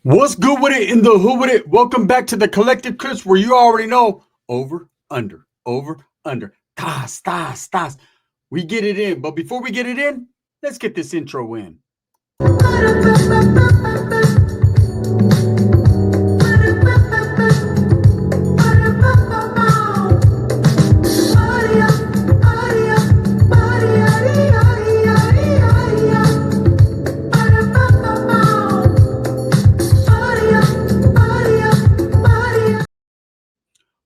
What's good with it in the hood with it? Welcome back to the Collective Clips where you already know over, under. Tas, tas, tas. We get it in. But before we get it in, let's get this intro in.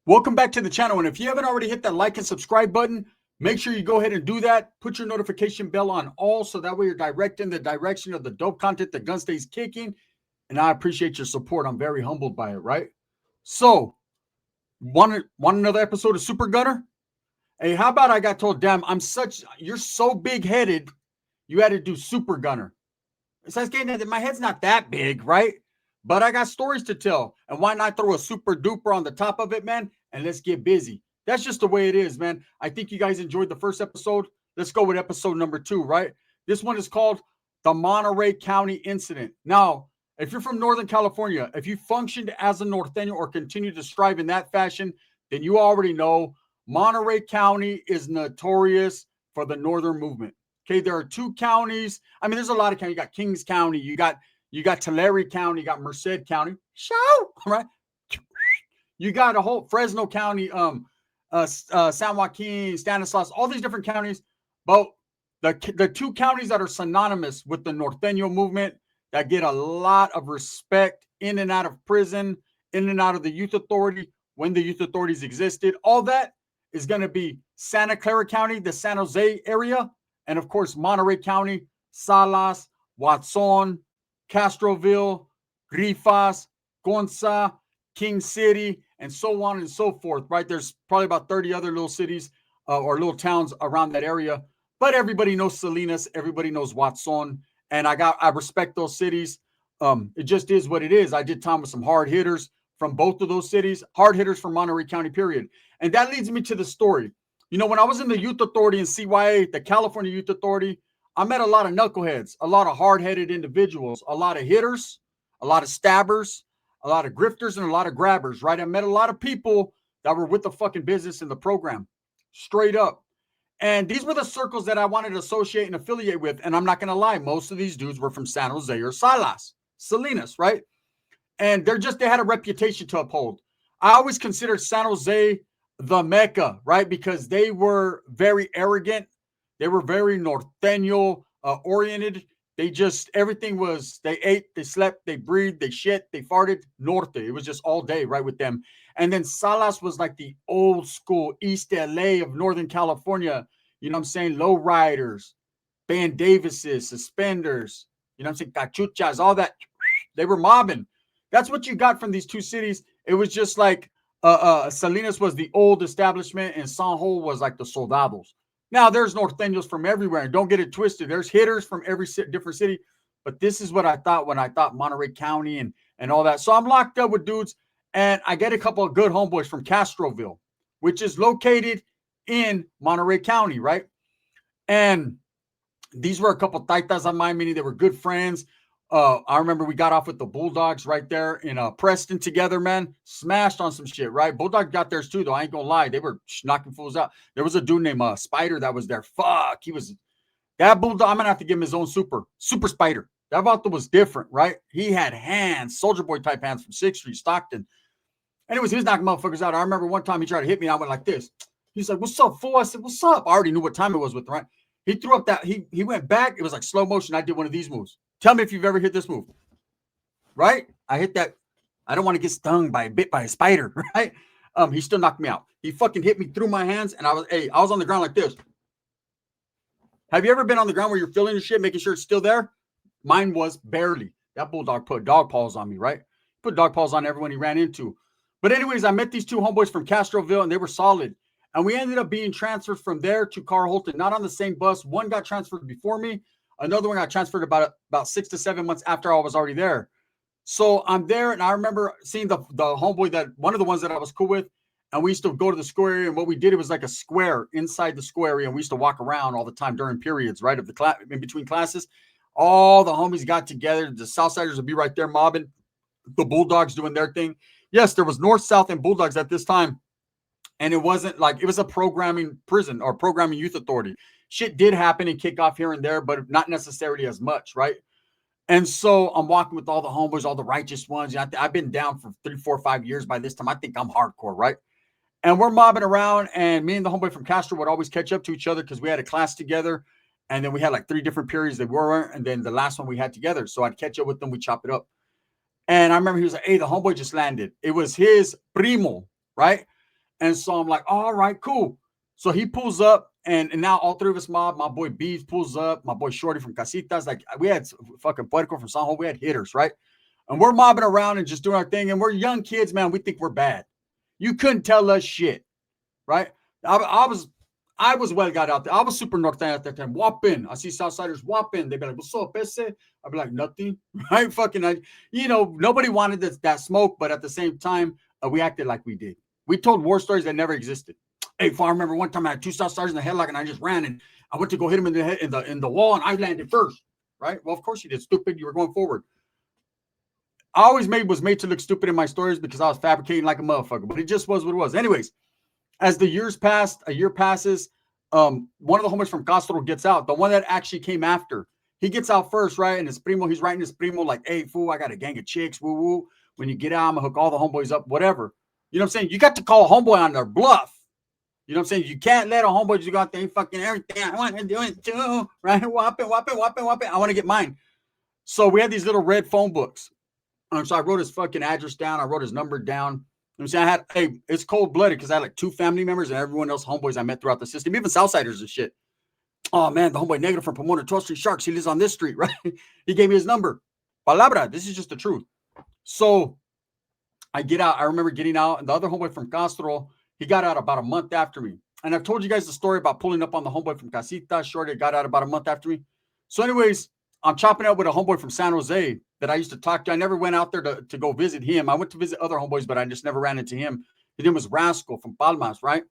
Welcome back to the channel. And if you haven't already hit that like and subscribe button, make sure you go ahead and do that. Put your notification bell on all so that way you're direct in the direction of the dope content that Gun Stays kicking. And I appreciate your support. I'm very humbled by it, right? So, want another episode of Super Gunner? Hey, how about I got told, damn, you're so big-headed, you had to do Super Gunner. So my head's not that big, right? But I got stories to tell. And why not throw a super duper on the top of it, man? And let's get busy. That's just the way it is, man. I think you guys enjoyed the first episode. Let's go with episode number 2, right? This one is called the Monterey County Incident. Now, if you're from Northern California, if you functioned as a Norteño or continue to strive in that fashion, then you already know Monterey County is notorious for the Northern movement. Okay, there are 2 counties. I mean, there's a lot of counties. You got Kings County, you got Tulare County, you got Merced County. Show, right? You got a whole Fresno County, San Joaquin, Stanislaus, all these different counties. But the 2 counties that are synonymous with the Norteño movement that get a lot of respect in and out of prison, in and out of the youth authority, when the youth authorities existed, all that is going to be Santa Clara County, the San Jose area, and of course, Monterey County, Salas, Watson, Castroville, Grifas, Gonza, King City, and so on and so forth, right? There's probably about 30 other little cities or little towns around that area, but everybody knows Salinas, everybody knows Watson, and I respect those cities. It just is what it is. I did time with some hard hitters from both of those cities, hard hitters from Monterey County, period. And that leads me to the story. You know, when I was in the Youth Authority in CYA, the California Youth Authority, I met a lot of knuckleheads, a lot of hard-headed individuals, a lot of hitters, a lot of stabbers, a lot of grifters, and a lot of grabbers, right? I met a lot of people that were with the fucking business in the program, straight up. And these were the circles that I wanted to associate and affiliate with. And I'm not going to lie, most of these dudes were from San Jose or Salas, Salinas, right? And they had a reputation to uphold. I always considered San Jose the Mecca, right? Because they were very arrogant. They were very Norteño oriented. Everything was, they ate, they slept, they breathed, they shit, they farted, norte. It was just all day, right, with them. And then Salas was like the old school East LA of Northern California. You know what I'm saying? Low riders, Ben Davises, suspenders, you know what I'm saying? Cachuchas, all that. They were mobbing. That's what you got from these 2 cities. It was just like Salinas was the old establishment and San Jose was like the soldados. Now, there's Norteños from everywhere, and don't get it twisted. There's hitters from every different city, but this is what I thought when I thought Monterey County and all that. So I'm locked up with dudes, and I get a couple of good homeboys from Castroville, which is located in Monterey County, right? And these were a couple of taitas of mine, meaning they were good friends. I remember we got off with the Bulldogs right there in Preston together, man. Smashed on some shit, right? Bulldog got theirs too, though. I ain't gonna lie. They were knocking fools out. There was a dude named Spider that was there. Fuck. That Bulldog. I'm gonna have to give him his own super Spider. That vato was different, right? He had hands, Soldier Boy type hands from 6th Street, Stockton. Anyways, he was knocking motherfuckers out. I remember one time he tried to hit me. I went like this. He's like, "What's up, fool?" I said, "What's up?" I already knew what time it was with, right? He threw up that, he went back. It was like slow motion. I did one of these moves. Tell me if you've ever hit this move, right? I hit that. I don't want to get stung bit by a spider, right? He still knocked me out. He fucking hit me through my hands, and I was on the ground like this. Have you ever been on the ground where you're feeling your shit, making sure it's still there? Mine was barely. That Bulldog put dog paws on me, right? Put dog paws on everyone he ran into. But anyways, I met these 2 homeboys from Castroville, and they were solid. And we ended up being transferred from there to Carrollton, not on the same bus. One got transferred before me. Another one got transferred about 6 to 7 months after I was already there. So I'm there, and I remember seeing the homeboy, one of the ones that I was cool with, and we used to go to the square area, and what we did, it was like a square inside the square area, and we used to walk around all the time during periods, right, of the class, in between classes. All the homies got together. The Southsiders would be right there mobbing. the Bulldogs doing their thing. Yes, there was North, South, and Bulldogs at this time. And it wasn't like it was a programming prison or programming youth authority. Shit did happen and kick off here and there, but not necessarily as much, right? And so I'm walking with all the homeboys, all the righteous ones. I've been down for 3, 4, 5 years by this time. I think I'm hardcore, right? And we're mobbing around, and me and the homeboy from Castro would always catch up to each other because we had a class together. And then we had like 3 different periods that we weren't, and then the last one we had together. So I'd catch up with them, we chop it up. And I remember he was like, hey, the homeboy just landed. It was his primo, right? And so I'm like, all right, cool. So he pulls up, and now all 3 of us mob. My boy Beef pulls up, my boy Shorty from Casitas. Like, we had fucking Puerco from San Juan. We had hitters, right? And we're mobbing around and just doing our thing. And we're young kids, man. We think we're bad. You couldn't tell us shit, right? I was well got out there. I was super northern at that time. Whopping. I see Southsiders whopping. They'd be like, what's up, Pese? I'd be like, nothing. Right? Fucking, nobody wanted that smoke, but at the same time, we acted like we did. We told war stories that never existed. Hey, I remember one time I had 2 Southsiders in the headlock and I just ran and I went to go hit him in the head in the wall and I landed first. Right? Well, of course you did. Stupid. You were going forward. I always was made to look stupid in my stories because I was fabricating like a motherfucker, but it just was what it was. Anyways, as the years passed, a year passes, one of the homies from Castro gets out. The one that actually came after, he gets out first, right? And his primo, he's writing his primo like, hey, fool, I got a gang of chicks, woo woo. When you get out, I'm gonna hook all the homeboys up, whatever. You know what I'm saying? You got to call a homeboy on their bluff. You know what I'm saying? You can't let a homeboy just go out there and fucking everything. I want to do it too, right? Whopping. I want to get mine. So we had these little red phone books. So I wrote his fucking address down. I wrote his number down. I'm saying it's cold blooded because I had like 2 family members and everyone else homeboys I met throughout the system, even Southsiders and shit. Oh man, the homeboy negative from Pomona 12th Street Sharks. He lives on this street, right? He gave me his number. Palabra. This is just the truth. So I get out. I remember getting out, and the other homeboy from Castro, he got out about a month after me. And I've told you guys the story about pulling up on the homeboy from Casita. Shorty got out about a month after me. So, anyways, I'm chopping up with a homeboy from San Jose that I used to talk to. I never went out there to go visit him. I went to visit other homeboys, but I just never ran into him. His name was Rascal from Palmas, right?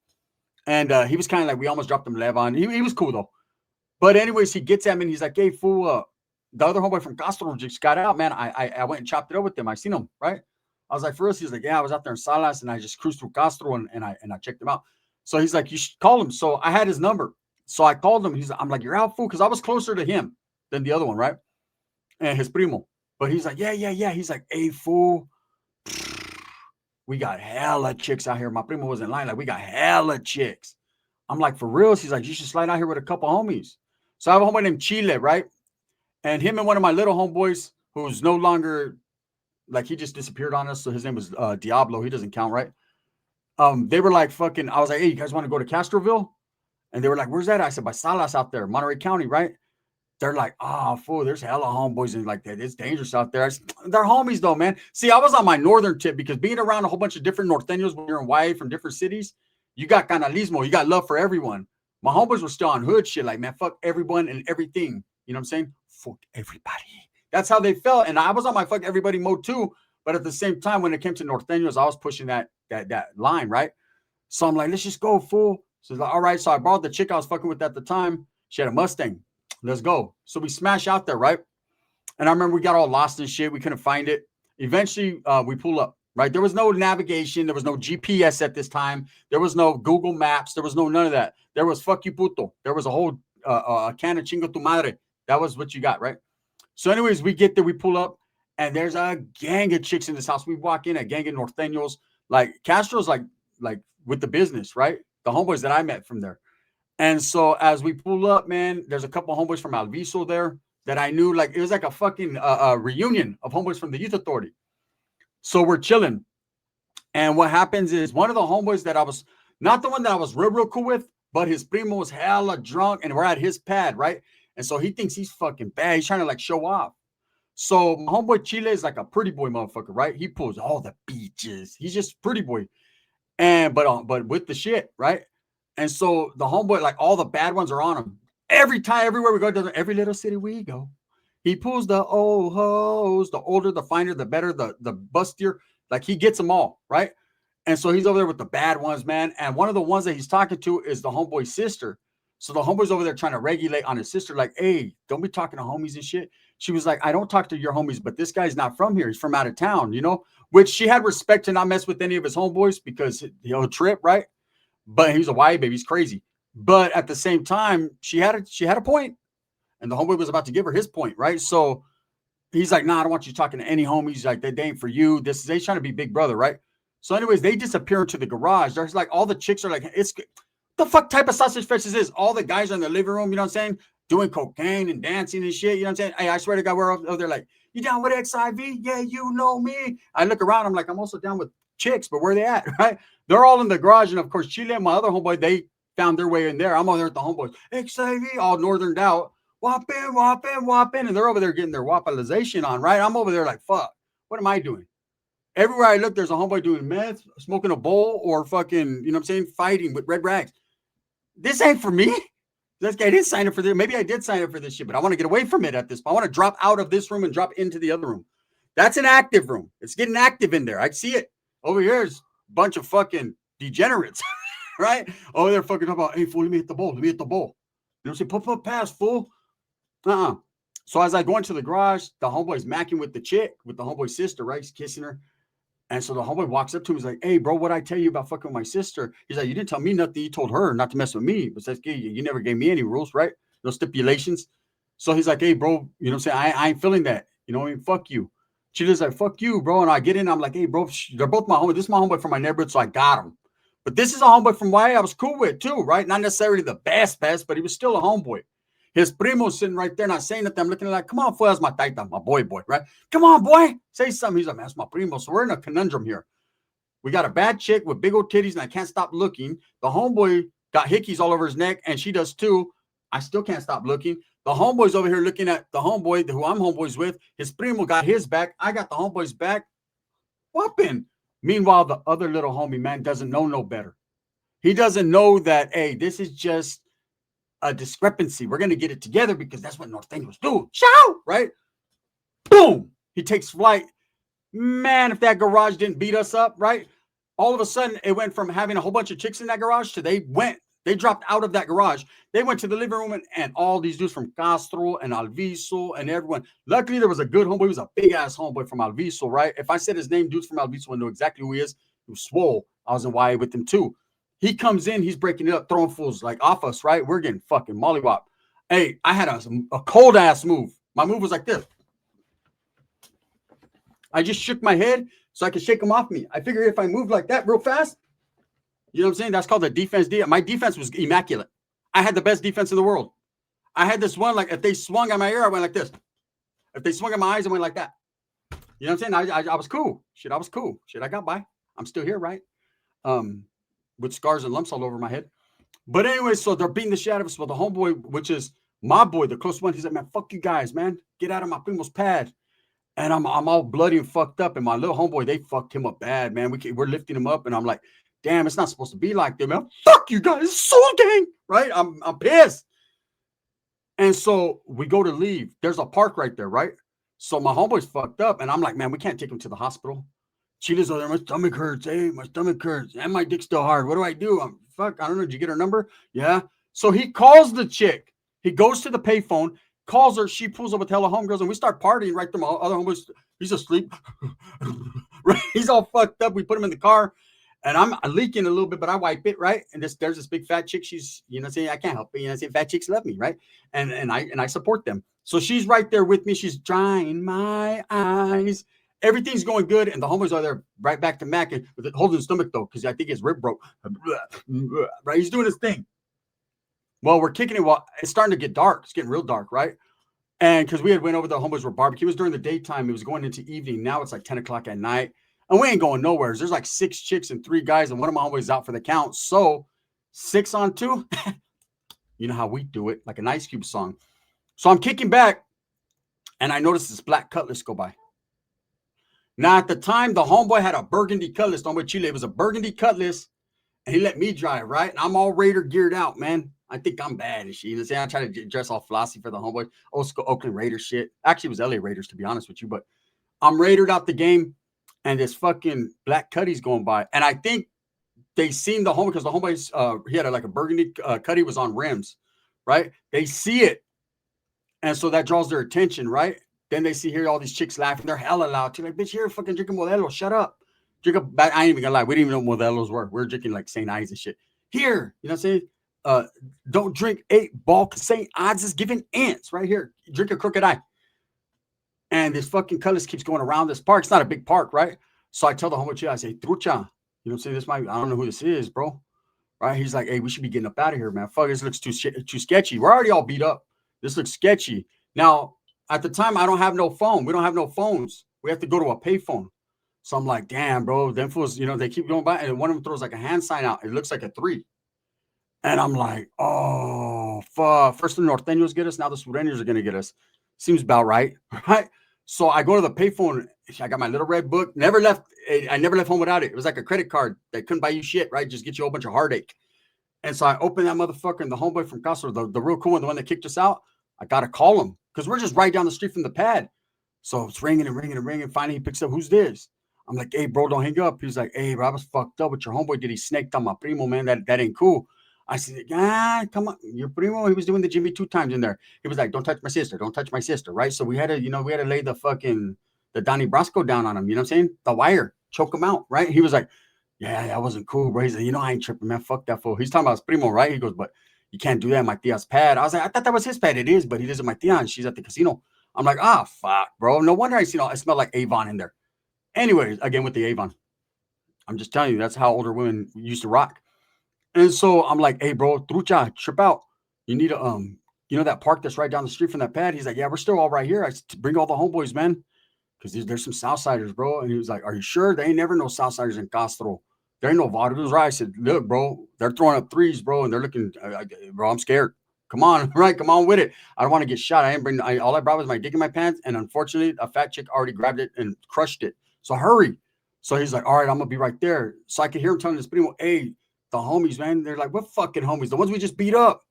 And he was kind of like, we almost dropped him lev on. He was cool, though. But anyways, he gets at me, and he's like, hey, fool, the other homeboy from Castro just got out, man. I went and chopped it up with him. I seen him, right? I was like, for us, he's like, yeah, I was out there in Salas, and I just cruised through Castro, and I checked him out. So he's like, you should call him. So I had his number. So I called him. I'm like, you're out, fool, because I was closer to him than the other one, right? And his primo. But he's like, yeah. He's like, hey, fool, we got hella chicks out here. My primo wasn't lying. Like, we got hella chicks. I'm like, for real? He's like, you should slide out here with a couple homies. So I have a homeboy named Chile, right? And him and one of my little homeboys, who's no longer, like, he just disappeared on us. So his name was Diablo. He doesn't count, right? They were like fucking, I was like, hey, you guys want to go to Castroville? And they were like, where's that? I said, by Salas out there, Monterey County, right? They're like, oh, fool, there's hella homeboys and like that. It's dangerous out there. They're homies though, man. See, I was on my northern tip because being around a whole bunch of different norteños when you're in YA from different cities, you got canalismo. You got love for everyone. My homeboys were still on hood shit. Like, man, fuck everyone and everything. You know what I'm saying? Fuck everybody. That's how they felt. And I was on my fuck everybody mode too. But at the same time, when it came to norteños, I was pushing that line, right? So I'm like, let's just go, fool. So like, all right. So I borrowed the chick I was fucking with at the time. She had a Mustang. Let's go. So we smash out there, right? And I remember we got all lost and shit. We couldn't find it. Eventually, we pull up, right? There was no navigation. There was no GPS at this time. There was no Google Maps. There was none of that. There was fuck you puto. There was a whole can of chingo tu madre. That was what you got, right? So anyways, we get there. We pull up, and there's a gang of chicks in this house. We walk in, a gang of norteños. Like, Castro's like with the business, right? The homeboys that I met from there. And so as we pull up, man, there's a couple of homeboys from Alviso there that I knew. Like, it was like a fucking reunion of homeboys from the youth authority. So we're chilling. And what happens is one of the homeboys that I was, not the one that I was real cool with, but his primo was hella drunk and we're at his pad, right? And so he thinks he's fucking bad. He's trying to like show off. So my homeboy Chile is like a pretty boy motherfucker, right? He pulls all the beaches. He's just pretty boy. And but with the shit, right? And so the homeboy, like all the bad ones are on him. Every time, everywhere we go, to every little city we go, he pulls the old hoes. The older, the finer, the better, the bustier. Like, he gets them all, right? And so he's over there with the bad ones, man. And one of the ones that he's talking to is the homeboy's sister. So the homeboy's over there trying to regulate on his sister, like, hey, don't be talking to homies and shit. She was like, I don't talk to your homies, but this guy's not from here. He's from out of town, you know, which she had respect to not mess with any of his homeboys because he'll trip, right? But he's a white baby. He's crazy. But at the same time, she had a point, and the homeboy was about to give her his point, right? So he's like, nah, I don't want you talking to any homies. Like, they ain't for you. They trying to be big brother, right? So anyways, they disappear into the garage. There's like all the chicks are like, it's the fuck type of sausage fest is this? All the guys are in the living room, you know what I'm saying? Doing cocaine and dancing and shit, you know what I'm saying? Hey, I swear to God, we're over there like, you down with XIV? Yeah, you know me. I look around, I'm like, I'm also down with chicks, but where they at, right? They're all in the garage, and of course, Chile and my other homeboy, they found their way in there. I'm over there with the homeboys, XIV, all northerned out, whopping, whopping, whopping, and they're over there getting their whoppalization on, right? I'm over there like, fuck, what am I doing? Everywhere I look, there's a homeboy doing meth, smoking a bowl, or fucking, you know what I'm saying, fighting with red rags. This ain't for me. This guy didn't sign up for this. Maybe I did sign up for this shit, but I want to get away from it at this point. I want to drop out of this room and drop into the other room. That's an active room. It's getting active in there. I see it. Over here is a bunch of fucking degenerates, right? Over there fucking talking about, hey, fool, let me hit the bowl. Let me hit the bowl. You know what I'm saying? Put pass, fool. So as I go into the garage, the homeboy's macking with the chick, with the homeboy's sister, right? He's kissing her. And so the homeboy walks up to him. He's like, hey, bro, what'd I tell you about fucking with my sister? He's like, you didn't tell me nothing. You told her not to mess with me. But says, you never gave me any rules, right? No stipulations. So he's like, hey, bro, you know what I'm saying? I ain't feeling that. You know what I mean? Fuck you. Chile's like, fuck you, bro. And I get in. I'm like, hey, bro, they're both my homeboy. This is my homeboy from my neighborhood, so I got him. But this is a homeboy from YA I was cool with too, right? Not necessarily the best, but he was still a homeboy. His primo's sitting right there, not saying nothing. I'm looking like, come on, fool, that's my taita, my boy, right? Come on, boy. Say something. He's like, man, that's my primo. So we're in a conundrum here. We got a bad chick with big old titties, and I can't stop looking. The homeboy got hickeys all over his neck, and she does too. I still can't stop looking. The homeboy's over here looking at the homeboy who I'm homeboys with. His primo got his back. I got the homeboy's back. Whooping. Meanwhile, the other little homie, man, doesn't know no better. He doesn't know that, hey, this is just a discrepancy. We're going to get it together because that's what Norteños do. Shout, right? Boom. He takes flight. Man, if that garage didn't beat us up, right? All of a sudden, it went from having a whole bunch of chicks in that garage to they dropped out of that garage. They went to the living room, and all these dudes from Castro and Alviso and everyone. Luckily, there was a good homeboy. He was a big-ass homeboy from Alviso, right? If I said his name, dudes from Alviso would know exactly who he is. He was swole. I was in YA with him, too. He comes in. He's breaking it up, throwing fools like off us, right? We're getting fucking mollywop. Hey, I had a cold-ass move. My move was like this. I just shook my head so I could shake them off me. I figured if I moved like that real fast, you know what I'm saying? That's called the defense. My defense was immaculate. I had the best defense in the world. I had this one, like if they swung at my ear, I went like this. If they swung at my eyes, I went like that. You know what I'm saying? I was cool. Shit, I was cool. Shit, I got by. I'm still here, right? With scars and lumps all over my head. But anyway, so they're beating the shit out of us. But the homeboy, which is my boy, the close one, he's like, man, fuck you guys, man. Get out of my primo's pad. And I'm all bloody and fucked up. And my little homeboy, they fucked him up bad, man. We're lifting him up. And I'm like, damn, it's not supposed to be like that, man. Fuck you guys, Soul Gang, right? I'm pissed. And so we go to leave. There's a park right there, right? So my homeboy's fucked up. And I'm like, man, we can't take him to the hospital. Chile's over there, my stomach hurts. Hey, my stomach hurts. And my dick's still hard. What do I do? I don't know. Did you get her number? Yeah. So he calls the chick. He goes to the payphone, calls her. She pulls up with hella homegirls, and we start partying right there. My other homeboys, he's asleep. Right? He's all fucked up. We put him in the car, and I'm leaking a little bit, but I wipe it, right? And there's this big fat chick. She's, you know, saying I can't help it. You know, saying fat chicks love me, right? And I support them. So she's right there with me. She's drying my eyes. Everything's going good, and the homies are there right back to Mac and holding his stomach though, because I think his rib broke. Right, he's doing his thing. Well, we're kicking it while it's starting to get dark. It's getting real dark, right? And because we had went over, the homeboys were barbecue. It was during the daytime. It was going into evening. Now it's like 10 o'clock at night, and we ain't going nowhere. There's like 6 chicks and 3 guys, and one of my homeboys out for the count. So 6 on 2. You know how we do it, like an Ice Cube song. So I'm kicking back, and I noticed this black Cutlass go by. Now, at the time, the homeboy had a burgundy Cutlass. Homeboy Chile, it was a burgundy Cutlass, and he let me drive, right? And I'm all Raider geared out, man. I think I'm bad and shit. You know, I try to dress all flossy for the homeboy. Old school Oakland Raiders shit. Actually, it was LA Raiders, to be honest with you. But I'm Raidered out the game, and this fucking black Cuddy's going by. And I think they seen the homeboy, because the homeboy, he had like a burgundy Cuddy was on rims. right? They see it. And so that draws their attention, right? Then they see all these chicks laughing. They're hella loud. You're like, bitch, you're fucking drinking Modelo. Shut up. Drink a, I ain't even gonna lie. We didn't even know Modelos were. We were drinking like St. Ides and shit. Here, you know what I'm saying? Don't drink 8 Ball. St. Ides is giving ants right here. Drink a Crooked Eye. And this fucking colors keeps going around this park. It's not a big park, right? So I tell the homie, I say, Trucha, you know what I'm saying? I don't know who this is, bro. Right? He's like, hey, we should be getting up out of here, man. Fuck, this looks too sketchy. We're already all beat up. This looks sketchy. Now, at the time, I don't have no phone. We don't have no phones. We have to go to a payphone. So I'm like, damn, bro, them fools, you know, they keep going by. And one of them throws like a hand sign out. It looks like a 3. And I'm like, oh, fuck. First the Norteños get us. Now the Sureños are going to get us. Seems about right. Right? So I go to the payphone. I got my little red book. I never left home without it. It was like a credit card that couldn't buy you shit, right? Just get you a whole bunch of heartache. And so I opened that motherfucker, and the homeboy from Castro, the real cool one, the one that kicked us out, I got to call him because we're just right down the street from the pad. So it's ringing and ringing and ringing. Finally, he picks up. Who's this? I'm like, hey, bro, don't hang up. He's like, hey, bro, I was fucked up with your homeboy. Did he snaked on my primo, man? That ain't cool. I said, come on. Your primo, he was doing the Jimmy 2 times in there. He was like, don't touch my sister. Don't touch my sister, right? So we had to lay the Donnie Brasco down on him. You know what I'm saying? The wire. Choke him out, right? He was like, yeah, that wasn't cool, bro. He's like, I ain't tripping, man. Fuck that fool. He's talking about his primo, right? He goes, but you can't do that at my tia's pad. I was like, I thought that was his pad. It is, but he lives at my tia, and she's at the casino. I'm like, fuck, bro. No wonder I smell like Avon in there. Anyways, again with the Avon. I'm just telling you, that's how older women used to rock. And so I'm like, hey, bro, Trucha, trip out. You need a, that park that's right down the street from that pad. He's like, yeah, we're still all right here. I bring all the homeboys, man. Because there's some Southsiders, bro. And he was like, are you sure? They ain't never no Southsiders in Castro. There ain't no Vados, right? I said, look, bro, they're throwing up 3s, bro. And they're looking, bro, I'm scared. Come on, right? Come on with it. I don't want to get shot. All I brought was my dick in my pants. And unfortunately, a fat chick already grabbed it and crushed it. So hurry. So he's like, all right, I'm going to be right there. So I could hear him telling this primo, hey, the homies, man. They're like, what fucking homies? The ones we just beat up.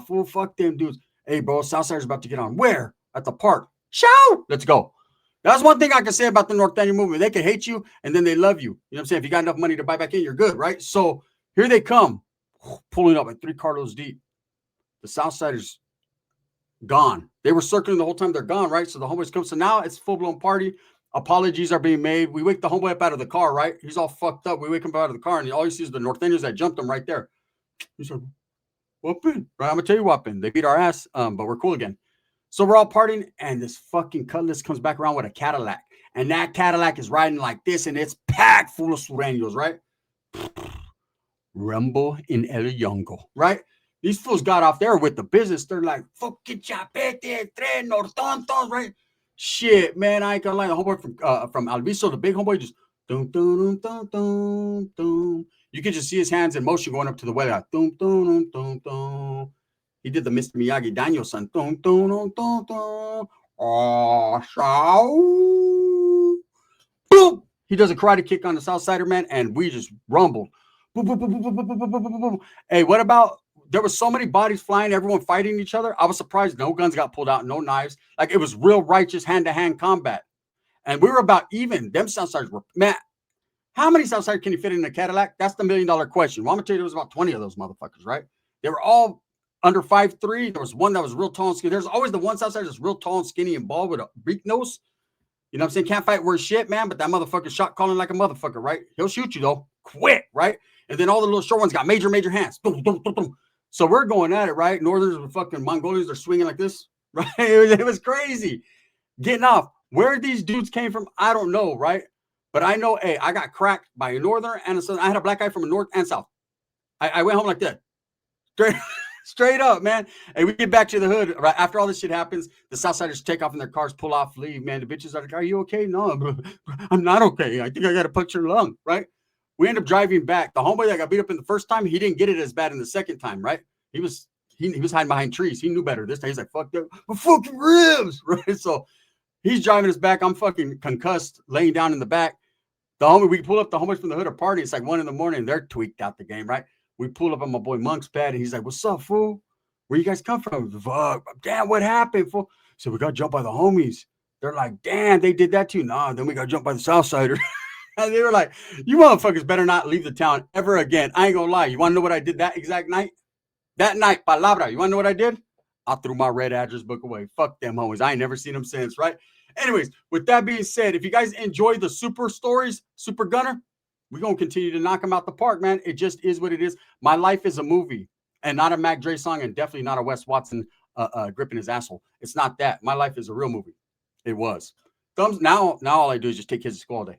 Fool, fuck them dudes. Hey, bro, Southsider's about to get on. Where? At the park. Shout! Let's go. That's one thing I can say about the Norteño movement. They can hate you, and then they love you. You know what I'm saying? If you got enough money to buy back in, you're good, right? So here they come, pulling up like 3 carloads deep. The Southsiders gone. They were circling the whole time. They're gone, right? So the homeboys come. So now it's full-blown party. Apologies are being made. We wake the homeboy up out of the car, right? He's all fucked up. We wake him up out of the car, and all you see is the Norteños that jumped him right there. He said, what happened? Right? I'm going to tell you what happened. They beat our ass, but we're cool again. So we're all partying, and this fucking cutlass comes back around with a Cadillac. And that Cadillac is riding like this, and it's packed full of sureños, right? Rumble in El Yongo, right? These fools got off there with the business. They're like, fucking chapete, tres nortontos, right? Shit, man, I ain't gonna lie. The homeboy from Alviso, the big homeboy, just dum, dum, dum, dum, dum. You can just see his hands in motion going up to the weather. Like, dum, dum, dum, dum. He did the Mr. Miyagi Daniel-san. Dun, dun, dun, dun, dun. Boom! He does a karate kick on the Southsider, man, and we just rumbled. Boom, boom, boom, boom, boom, boom, boom, boom, boom, boom. Hey, what about, there were so many bodies flying, everyone fighting each other. I was surprised no guns got pulled out, no knives. Like, it was real righteous hand-to-hand combat. And we were about even. Them Southsiders were, man, how many Southsiders can you fit in a Cadillac? That's the million-dollar question. Well, I'm going to tell you, there was about 20 of those motherfuckers, right? They were all under 5'3". There was one that was real tall and skinny. There's always the one Southsider that's real tall and skinny and bald with a beak nose. You know what I'm saying? Can't fight worth shit, man, but that motherfucker shot calling like a motherfucker, right? He'll shoot you, though. Quick, right? And then all the little short ones got major hands. Boom, boom, boom, boom. So we're going at it, right? Northerners with fucking Mongolians are swinging like this, right? It was crazy. Getting off. Where these dudes came from, I don't know, right? But I know, hey, I got cracked by a Northern and a Southern. I had a black guy from the North and South. I went home like that. Straight up, man. Hey, we get back to the hood. Right after all this shit happens, the Southsiders take off in their cars, pull off, leave, man. The bitches are like, are you okay? No, bro, I'm not okay. I think I got a punctured lung, right? We end up driving back. The homeboy that got beat up in the first time, he didn't get it as bad in the second time, right? He was hiding behind trees. He knew better this time. He's like, fuck that, my fucking ribs, right? So he's driving us back. I'm fucking concussed, laying down in the back. The homie, we pull up the homies from the hood of party. It's like 1 a.m. They're tweaked out the game, right? We pull up on my boy Monk's pad, and he's like, what's up, fool? Where you guys come from? Fuck, damn, what happened, fool? So we got jumped by the homies. They're like, damn, they did that too. Nah, then we got jumped by the Southsider. And they were like, you motherfuckers better not leave the town ever again. I ain't gonna lie. You want to know what I did that exact night? That night, palabra. You want to know what I did? I threw my red address book away. Fuck them homies. I ain't never seen them since, right? Anyways, with that being said, if you guys enjoy the super stories, Super Gunner, we're going to continue to knock them out the park, man. It just is what it is. My life is a movie and not a Mac Dre song, and definitely not a Wes Watson gripping his asshole. It's not that. My life is a real movie. It was. Thumbs now all I do is just take kids to school all day.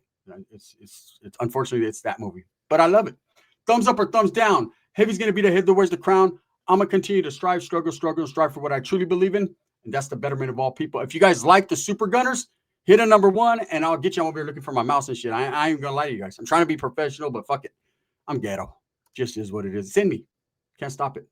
It's unfortunately it's that movie. But I love it. Thumbs up or thumbs down. Heavy's gonna be the head that wears the crown. I'm gonna continue to strive, struggle, and strive for what I truly believe in, and that's the betterment of all people. If you guys like the Super Gunners, hit a number 1, and I'll get you. I'm over here looking for my mouse and shit. I ain't gonna lie to you guys. I'm trying to be professional, but fuck it. I'm ghetto. Just is what it is. It's in me. Can't stop it.